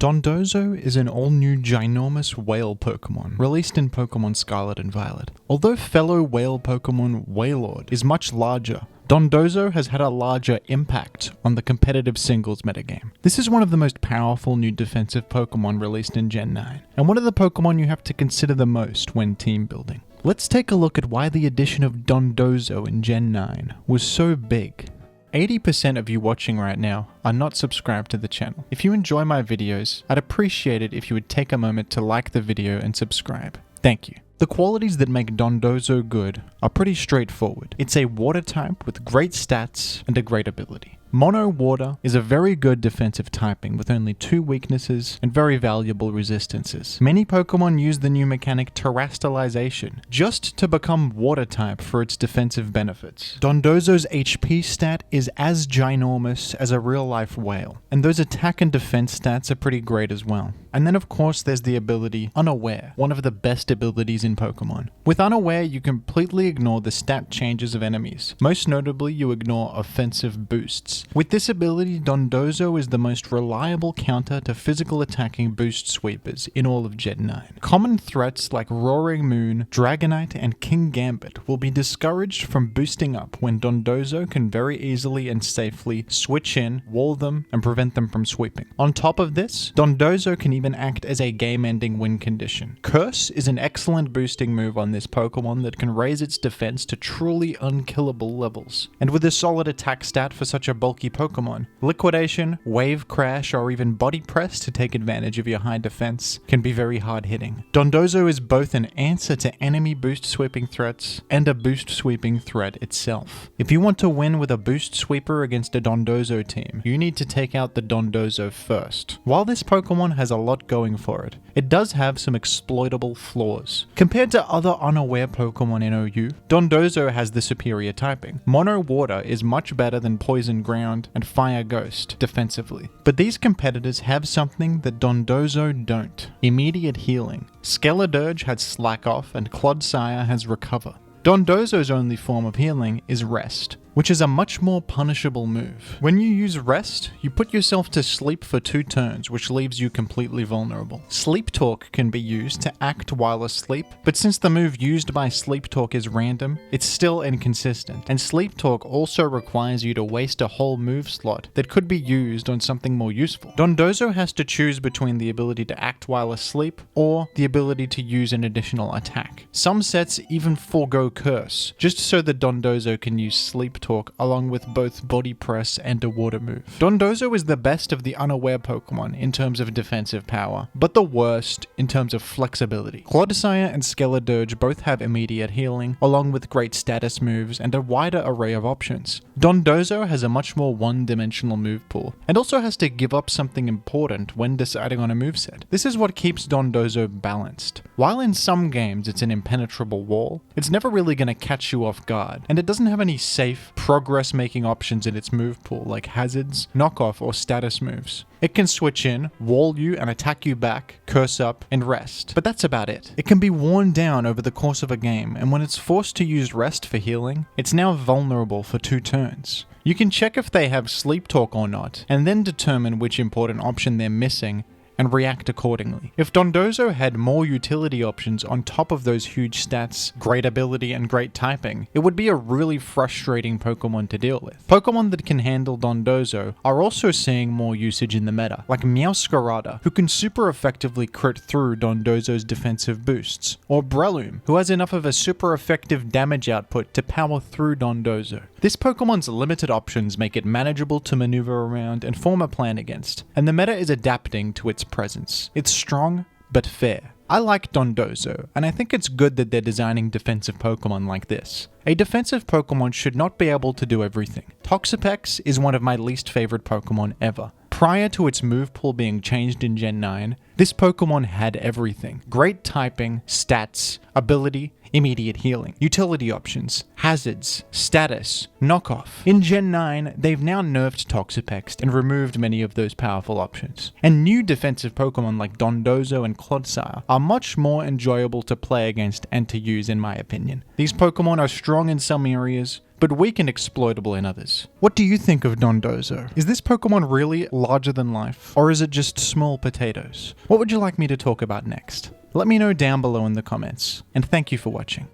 Dondozo is an all-new ginormous whale Pokemon, released in Pokemon Scarlet and Violet. Although fellow whale Pokemon Wailord is much larger, Dondozo has had a larger impact on the competitive singles metagame. This is one of the most powerful new defensive Pokemon released in Gen 9, and one of the Pokemon you have to consider the most when team building. Let's take a look at why the addition of Dondozo in Gen 9 was so big. 80% of you watching right now are not subscribed to the channel. If you enjoy my videos, I'd appreciate it if you would take a moment to like the video and subscribe. Thank you. The qualities that make Dondozo good are pretty straightforward. It's a water type with great stats and a great ability. Mono Water is a very good defensive typing with only 2 weaknesses and very valuable resistances. Many Pokemon use the new mechanic Terastallization just to become water type for its defensive benefits. Dondozo's HP stat is as ginormous as a real life whale, and those attack and defense stats are pretty great as well. And then of course there's the ability Unaware, one of the best abilities in Pokemon. With Unaware you completely ignore the stat changes of enemies. Most notably you ignore offensive boosts. With this ability, Dondozo is the most reliable counter to physical attacking boost sweepers in all of Gen 9. Common threats like Roaring Moon, Dragonite, and King Gambit will be discouraged from boosting up when Dondozo can very easily and safely switch in, wall them, and prevent them from sweeping. On top of this, Dondozo can even act as a game-ending win condition. Curse is an excellent boosting move on this Pokemon that can raise its defense to truly unkillable levels. And with a solid attack stat for such a bulky Pokemon, Liquidation, Wave Crash, or even Body Press to take advantage of your high defense can be very hard hitting. Dondozo is both an answer to enemy boost sweeping threats and a boost sweeping threat itself. If you want to win with a boost sweeper against a Dondozo team, you need to take out the Dondozo first. While this Pokemon has a lot going for it, it does have some exploitable flaws. Compared to other Unaware Pokemon in OU, Dondozo has the superior typing. Mono Water is much better than Poison Ground and Fire Ghost defensively. But these competitors have something that Dondozo don't: immediate healing. Skeledirge has Slack Off and Clodsire has Recover. Dondozo's only form of healing is Rest, which is a much more punishable move. When you use Rest, you put yourself to sleep for 2 turns, which leaves you completely vulnerable. Sleep Talk can be used to act while asleep, but since the move used by Sleep Talk is random, it's still inconsistent, and Sleep Talk also requires you to waste a whole move slot that could be used on something more useful. Dondozo has to choose between the ability to act while asleep or the ability to use an additional attack. Some sets even forego Curse, just so that Dondozo can use Sleep Talk along with both Body Press and a water move. Dondozo is the best of the Unaware Pokemon in terms of defensive power, but the worst in terms of flexibility. Clodsire and Skeledirge both have immediate healing, along with great status moves and a wider array of options. Dondozo has a much more one-dimensional move pool, and also has to give up something important when deciding on a moveset. This is what keeps Dondozo balanced. While in some games it's an impenetrable wall, it's never really going to catch you off guard, and it doesn't have any safe, progress-making options in its move pool like hazards, knockoff, or status moves. It can switch in, wall you and attack you back, curse up, and rest, but that's about it. It can be worn down over the course of a game, and when it's forced to use rest for healing, it's now vulnerable for 2 turns. You can check if they have Sleep Talk or not, and then determine which important option they're missing, and react accordingly. If Dondozo had more utility options on top of those huge stats, great ability, and great typing, it would be a really frustrating Pokemon to deal with. Pokemon that can handle Dondozo are also seeing more usage in the meta, like Meowscarada, who can super effectively crit through Dondozo's defensive boosts, or Breloom, who has enough of a super effective damage output to power through Dondozo. This Pokemon's limited options make it manageable to maneuver around and form a plan against, and the meta is adapting to its presence. It's strong, but fair. I like Dondozo, and I think it's good that they're designing defensive Pokemon like this. A defensive Pokemon should not be able to do everything. Toxapex is one of my least favorite Pokemon ever. Prior to its move pool being changed in Gen 9, This Pokemon had everything. Great typing, stats, ability, immediate healing, utility options, hazards, status, knockoff. In Gen 9, they've now nerfed Toxapex and removed many of those powerful options. And new defensive Pokemon like Dondozo and Clodsire are much more enjoyable to play against and to use in my opinion. These Pokemon are strong in some areas, but weak and exploitable in others. What do you think of Dondozo? Is this Pokemon really larger than life, or is it just small potatoes? What would you like me to talk about next? Let me know down below in the comments, and thank you for watching.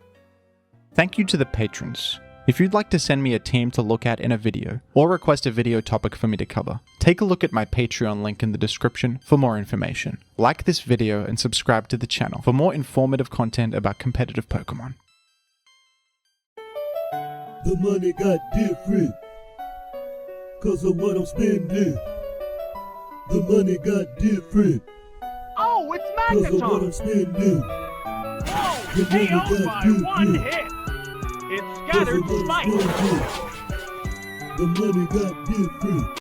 Thank you to the patrons. If you'd like to send me a team to look at in a video, or request a video topic for me to cover, take a look at my Patreon link in the description for more information. Like this video and subscribe to the channel for more informative content about competitive Pokemon. The money got different, 'cause of what I'm spending. The money got different, oh, it's 'cause of what Megaphone! I'm spending. Whoa, The money KO'd got by different, one hit! It 'cause scattered of what I'm spikes! spending. The money got different.